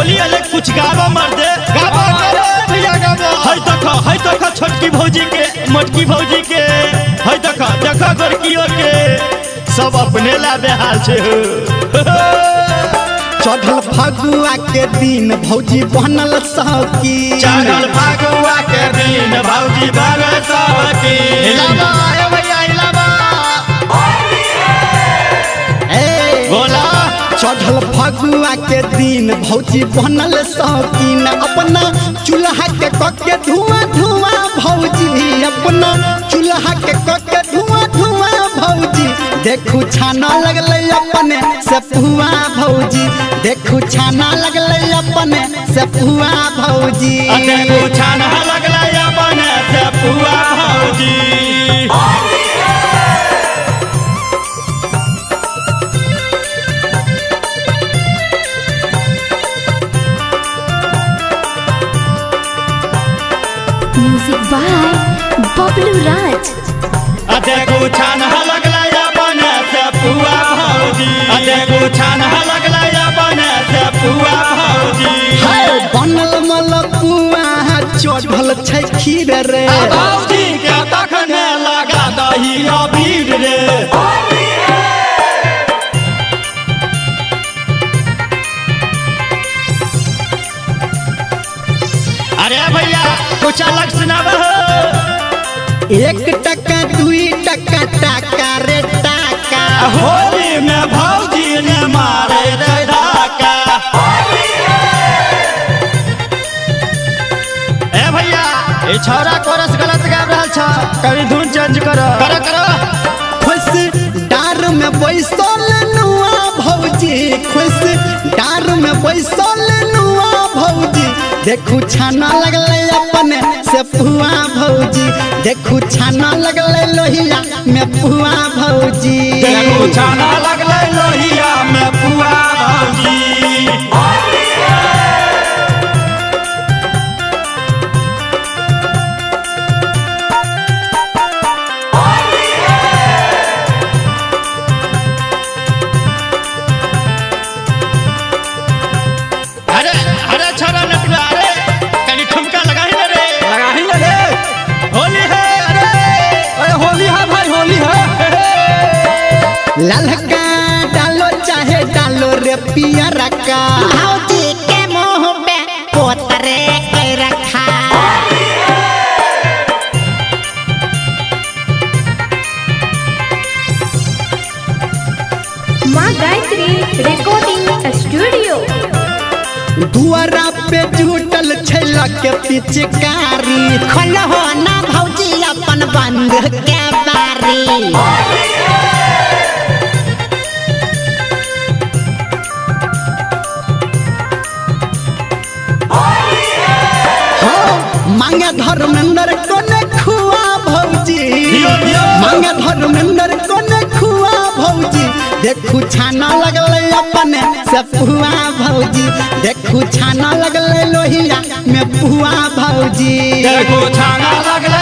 होली अले कुछ गावा मर दे गावा भैया गावा है देखो छोटकी भौजी के मोटकी भौजी के है देखो गोरकियों के सब अपने ला बेहाल छे चढ़ल फगुआ के दिन भौजी बनल सकी चढ़ल फगुआ के दिन भौजी बनल सकी हिलावा ए भैया हिलावा बोला चढ़ल फगुआ के दिन भौजी बनल शौकीन अपना चूल्हा के कके धुआं भौजी अपना चूल्हा के कके धुआं भौजी देखू छाना लगले अपने से पुआ भौजी देखू छाना लगले अपने से पुआ भौजी देखू छाना लगले अपने से पुआ भौजी म्यूजिक बाय बबलू राज देखू छाना लगले अपने से पुआ भौजी देखू छाना लगले अपने से पुआ भौजी बनल मलपुआ चढ़ल छै खीर रे भौजी के तखने लगा दही अबीर रे अरे भैया कुछ अलग सुनाबो 1 टका 2 टका टाका रे टाका होली में भौजी ने मारे रे डाका ए भैया ए छोरा कोरस गलत गा रहल छ कभी धुन चेंज करो खुश डार में बैसल नुआ भौजी खुश डार में बैसल नुआ भौजी देखू छाना लगले अपने से पुआ भौजी देखू छाना लगले लोहिया में पुआ भौजी देखू छाना लगले लोहिया में पुआ भौजी ललका डालो चाहे डालो रे पियरा का भौजी के मुंह पे पोतरे के रखा माँ गायत्री रिकॉर्डिंग स्टूडियो दुआरा पे जुटल छैला के पिचकारी खोलहो ना भौजी अपन बंद के बारी मांगे धर्मेंद्र कोने खुआ भौजी मांगे धर्मेंद्र कोने खुआ भौजी देखू छाना लगले अपने से पुआ भौजी देखू छाना लगले लोहिया में पुआ भौजी देखू छाना लगले